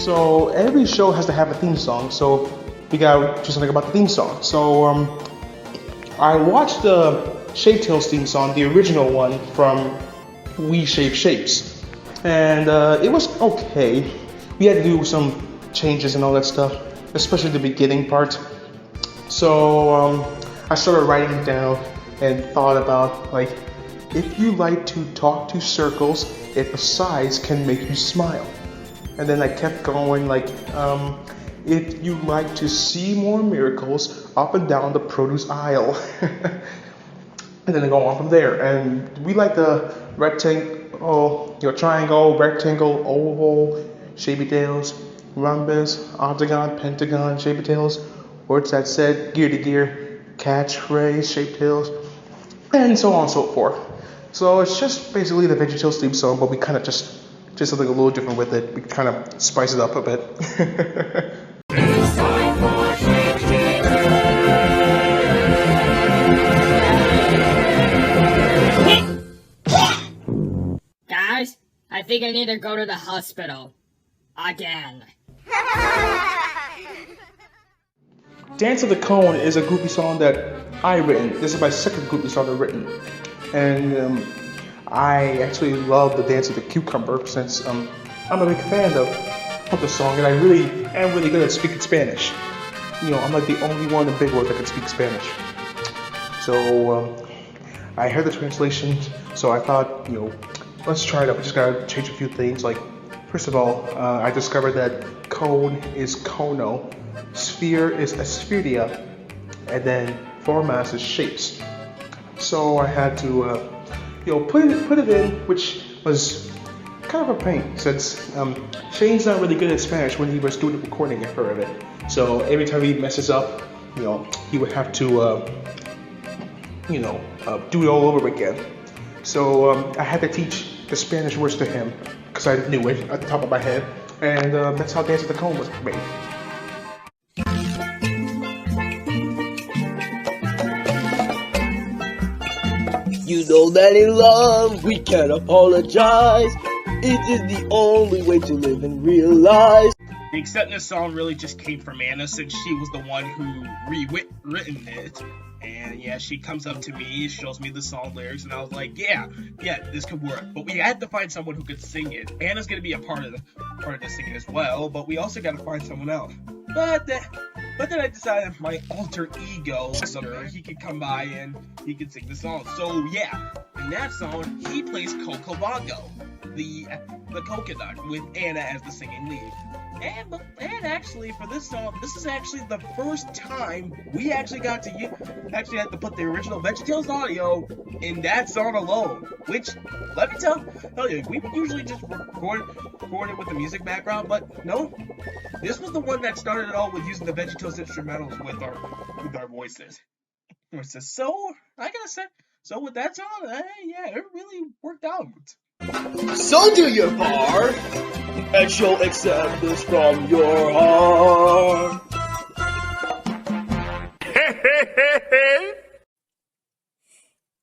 So every show has to have a theme song. So we gotta do something about the theme song. So I watched the ShapeTales theme song, the original one from We Shape Shapes, and it was okay. We had to do some changes and all that stuff, especially the beginning part. So I started writing it down and thought about like, if you like to talk to circles, if the size can make you smile. And then I kept going like, if you like to see more miracles up and down the produce aisle. And then I go on from there. And we like the rectangle, triangle, rectangle, oval, shapy tails, rhombus, octagon, pentagon, shapy tails, words that said, gear to gear, catchphrase, shaped tails, and so on and so forth. So it's just basically the VeggieTales theme song, but we kind of just something a little different with it. We kind of spice it up a bit. Guys, I think I need to go to the hospital. Again. Dance of the Cone is a Goofy song that I written. This is my second Goofy song I've written. And I actually love the Dance of the Cucumber since I'm a big fan of the song, and I really am really good at speaking Spanish. I'm like the only one in Big World that can speak Spanish. So I heard the translation, so I thought, let's try it out. We just gotta change a few things. Like, first of all, I discovered that cone is cono, sphere is aspheria, and then formas is shapes. So I had to, put it in, which was kind of a pain since Shane's not really good at Spanish when he was doing the recording of it. So every time he messes up, he would have to, do it all over again. So I had to teach the Spanish words to him because I knew it at the top of my head, and that's how Dance of the Cone was made. You know that in love we can't apologize. It is the only way to live and realize. The acceptance song really just came from Anna since she was the one who rewritten it. And yeah, she comes up to me, shows me the song lyrics, and I was like, yeah, this could work. But we had to find someone who could sing it. Anna's gonna be a part of the singing as well, but we also gotta find someone else. But then I decided my alter ego, he could come by and he could sing the song. So yeah, in that song, he plays Coco Bongo, the coconut, with Anna as the singing lead. And actually, for this song, this is actually the first time we actually had to put the original VeggieTales audio in that song alone. Which, let me tell you, we would usually just record it with the music background, but no, this was the one that started it all with using the VeggieTales instrumentals with our voices. So I gotta say, so with that song, it really worked out. So do your part, and show acceptance from your heart.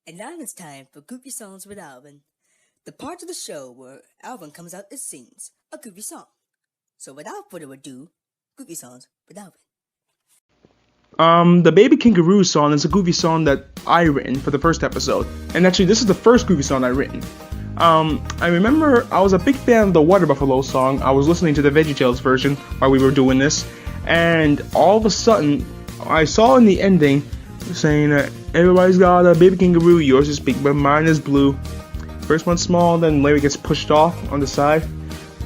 And now it's time for Goofy Songs with Alvin, the part of the show where Alvin comes out and sings a Goofy song. So without further ado, Goofy Songs with Alvin. The Baby Kangaroo song is a Goofy song that I written for the first episode, and actually this is the first Goofy song I written. I remember I was a big fan of the Water Buffalo song. I was listening to the VeggieTales version while we were doing this, and all of a sudden, I saw in the ending saying that everybody's got a baby kangaroo, yours is pink but mine is blue. First one small, then Larry gets pushed off on the side.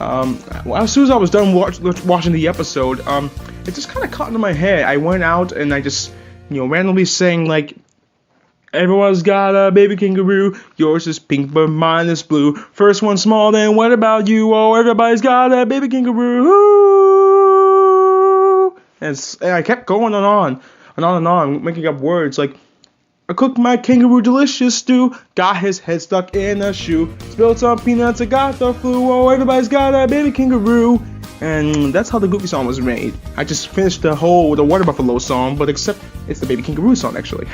As soon as I was done watching the episode, it just kind of caught into my head. I went out and I just, randomly sang like, everyone's got a baby kangaroo, yours is pink but mine is blue. First one small, then what about you? Oh, everybody's got a baby kangaroo. And I kept going on, making up words like, I cooked my kangaroo delicious stew, got his head stuck in a shoe, spilled some peanuts, I got the flu, oh, everybody's got a baby kangaroo. And that's how the Goofy song was made. I just finished the Water Buffalo song, but except it's the Baby Kangaroo song, actually.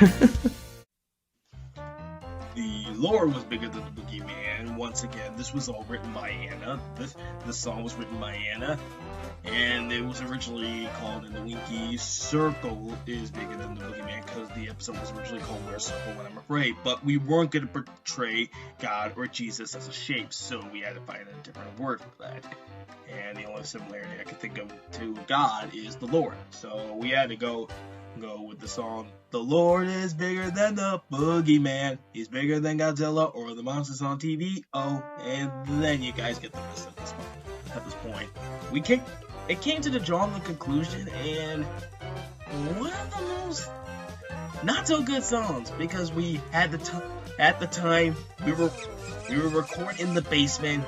The lore was bigger than the boogeyman once again, this was all written by Anna. This song was written by Anna, and it was originally called "In the Winky Circle is Bigger Than the Boogeyman" because the episode was originally called "Wear a Circle When I'm Afraid." But we weren't going to portray God or Jesus as a shape, so we had to find a different word for that. And the only similarity I could think of to God is the Lord. So we had to go with the song, "The Lord is bigger than the boogeyman. He's bigger than Godzilla or the monsters on TV." Oh, and then you guys get the rest of this one. At this point, it came to the drawing conclusion, and one of the most not so good songs, because we had at the time we were recording in the basement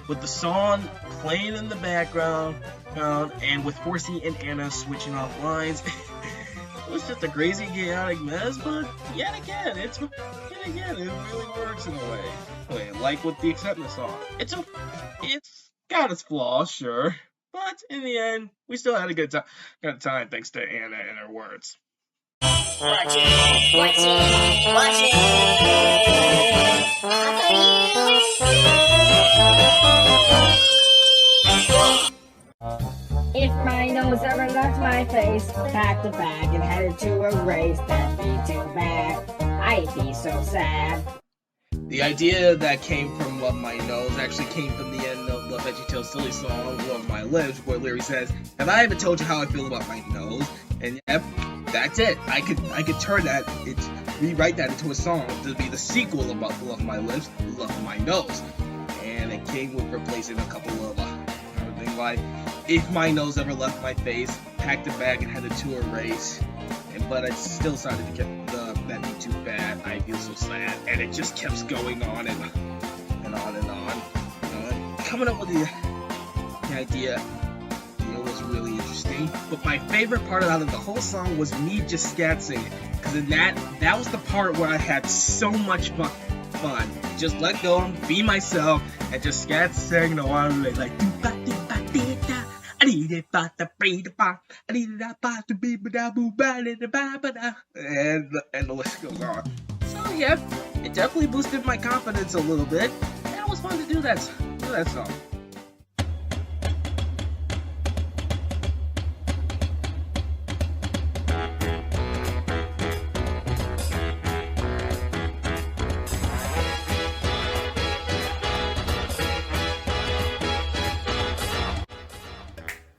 with the song playing in the background, and with Horsey and Anna switching off lines. It was just a crazy, chaotic mess, but yet again, it really works in a way. Like with the Acceptance song. It's got its flaws, sure, but in the end, we still had a good time thanks to Anna and her words. Watch If my nose ever left my face, packed a bag and headed to a race, that'd be too bad. I'd be so sad. The idea that came from Love My Nose actually came from the end of the VeggieTales song, Love My Lips, where Larry says, "Have I ever told you how I feel about my nose?" And yep, that's it. I could turn that, rewrite that into a song to be the sequel about Love My Lips, Love My Nose. And it came with replacing a couple of things like, "If my nose ever left my face, packed a bag and headed to a race." But I still started to get that'd be too bad. I feel so sad, and it just kept going on and on and on. Coming up with the idea, was really interesting. But my favorite part out of the whole song was me just scat singing, because in that was the part where I had so much fun. Just let go, be myself, and just scat sing along like. And the list goes on. So yeah, it definitely boosted my confidence a little bit. And it was fun to do that song.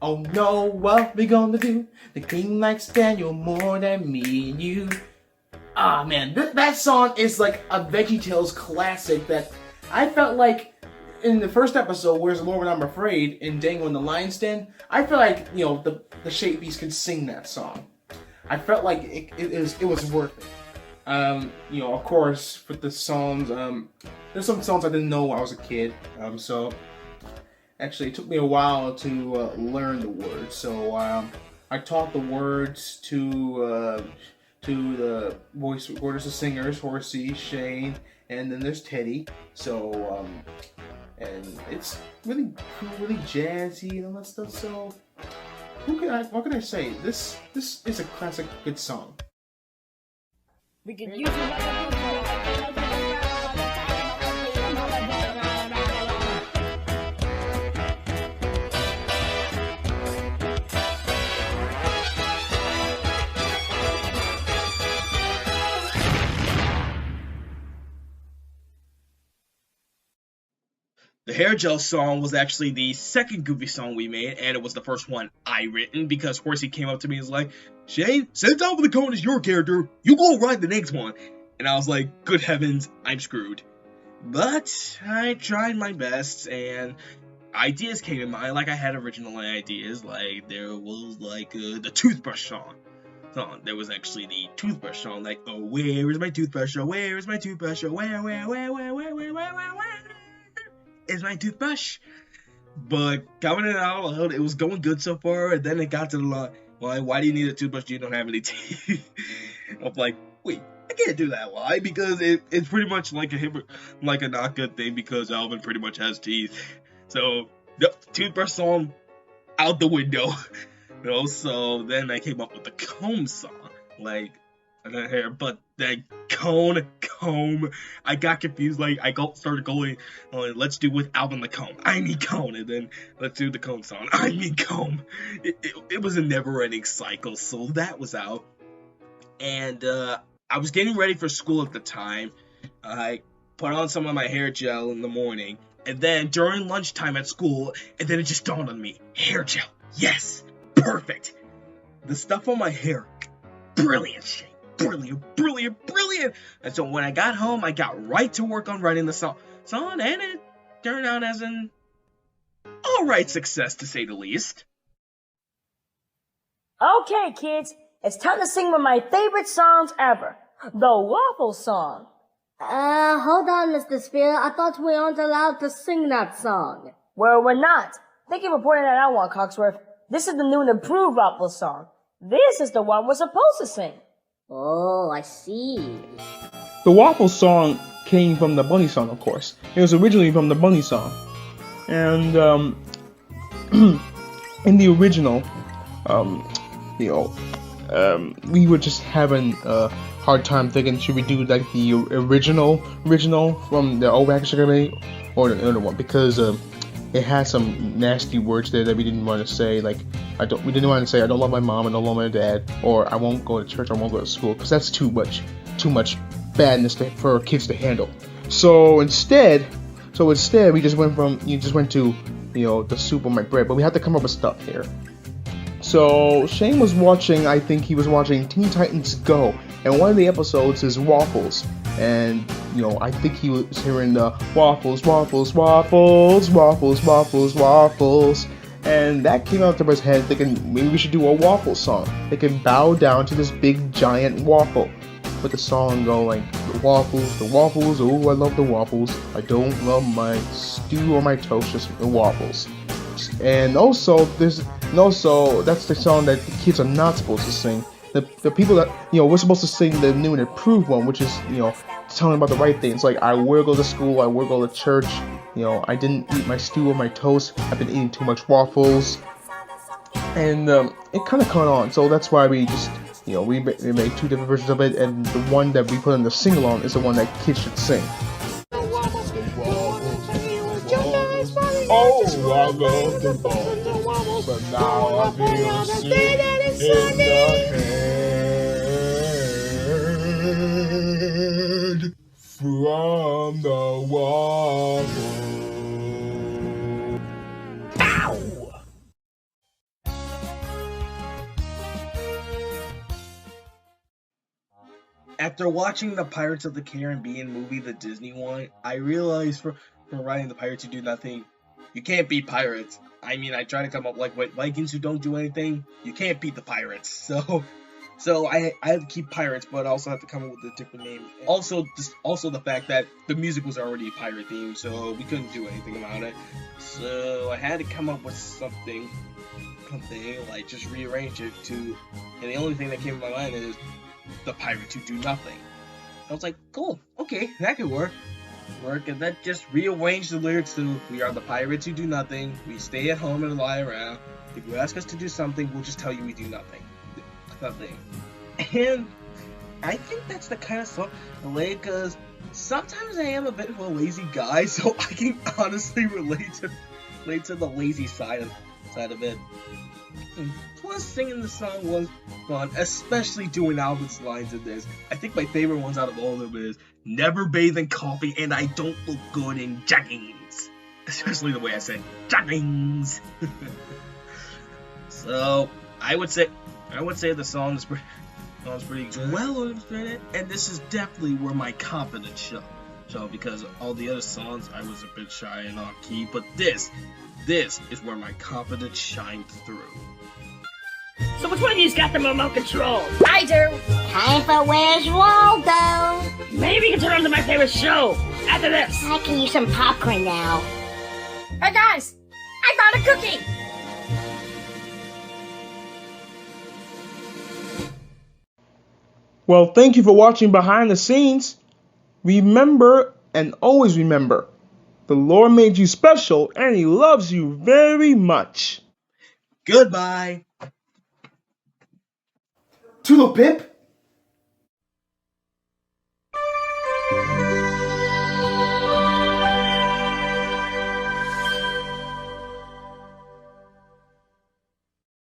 Oh no, what we gonna do? The king likes Daniel more than me and you. Ah man, that song is like a VeggieTales classic that I felt like in the first episode, Where's the Lord When I'm Afraid, in Dango and the Lion's Den, I feel like, the Shape Beast could sing that song. I felt like it was worth it. Of course, with the songs, there's some songs I didn't know when I was a kid, so actually it took me a while to learn the words. So I taught the words to the voice recorders, the singers, Horsey, Shane, and then there's Teddy. So and it's really cool, really jazzy and all that stuff. So what can I say? This is a classic good song. We could use it. The Hair Gel song was actually the second Goofy song we made, and it was the first one I written, because Horsey came up to me and was like, "Shane, since Alvin the Cone is your character, you go write the next one." And I was like, good heavens, I'm screwed. But I tried my best, and ideas came in mind. Like, I had original ideas, like there was the toothbrush song. There was actually the toothbrush song, like, "Oh, where is my toothbrush? Oh, where is my toothbrush? Oh, where is my toothbrush?" But coming it out, it was going good so far, and then it got to the line, "Why do you need a toothbrush? You don't have any teeth." I'm like, wait, I can't do that. Why? Because it's pretty much like a not good thing, because Alvin pretty much has teeth. So the toothbrush song out the window. So then I came up with the comb song, like hair, but that cone comb. I got confused. Like started going, let's do with Alvin the comb. I mean cone, and then let's do the cone song. I mean comb. It was a never-ending cycle. So that was out, and I was getting ready for school at the time. I put on some of my hair gel in the morning, and then during lunchtime at school, and then it just dawned on me: hair gel. Yes, perfect. The stuff on my hair, brilliant shape. Brilliant, brilliant, brilliant. And so when I got home, I got right to work on writing the song, and it turned out as an alright success, to say the least. Okay, kids, it's time to sing one of my favorite songs ever, the Waffle Song. Hold on, Mr. Spear. I thought we aren't allowed to sing that song. Well, we're not. Thank you for pointing that out, Cogsworth. This is the new and improved Waffle Song. This is the one we're supposed to sing. Oh, I see. The Waffle Song came from the Bunny Song, of course. It was originally from the Bunny Song. And, in the original, we were just having a hard time thinking, should we do like the original from the old Action Company or the other one, because it had some nasty words there that we didn't want to say. Like we didn't want to say I don't love my mom, I don't love my dad, or I won't go to church, I won't go to school, because that's too much badness for kids to handle. So instead we just went to the soup on my bread, but we had to come up with stuff here. So Shane was watching, I think he was watching Teen Titans Go, and one of the episodes is waffles, and I think he was hearing the waffles, waffles, waffles, waffles, waffles, waffles, and that came out of his head, thinking maybe we should do a waffle song. They can bow down to this big giant waffle, with the song go like the waffles, oh I love the waffles, I don't love my stew or my toast, just the waffles. And also that's the song that the kids are not supposed to sing. The people that we're supposed to sing the new and improved one, which is telling about the right things, like I will go to school, I will go to church, I didn't eat my stew or my toast, I've been eating too much waffles, and it kind of caught on. So that's why we just we made two different versions of it, and the one that we put in the sing along is the one that kids should sing. Oh, I love the ball, but now I feel sick in the head from the waffle. Ow! After watching the Pirates of the Caribbean movie, the Disney one, I realized for writing the Pirates Who Do Nothing, you can't beat pirates. I mean, I try to come up like with Vikings who don't do anything. You can't beat the pirates. So I had to keep pirates, but I also have to come up with a different name. Also the fact that the music was already a pirate theme, so we couldn't do anything about it. So I had to come up with something like just rearrange it to, and the only thing that came to my mind is the Pirates Who Do Nothing. I was like, cool, okay, that could work, and then just rearrange the lyrics to, we are the pirates who do nothing, we stay at home and lie around, if you ask us to do something, we'll just tell you we do nothing. And I think that's the kind of song I like, because sometimes I am a bit of a lazy guy, so I can honestly relate to the lazy side of it. And plus, singing the song was fun, especially doing Alvin's lines in this. I think my favorite ones out of all of them is, never bathe in coffee and I don't look good in joggings. Especially the way I said joggings. So, I would say the song is pretty well illustrated, and this is definitely where my confidence showed, because all the other songs I was a bit shy and off key, but this is where my confidence shined through. So which one of you's got the remote control? I do. Time for Where's Waldo? Maybe we can turn on to my favorite show after this. I can use some popcorn now. Hey guys, I found a cookie! Well, thank you for watching Behind the Scenes. Remember, and always remember, the Lord made you special and He loves you very much. Goodbye! Toodle Pip!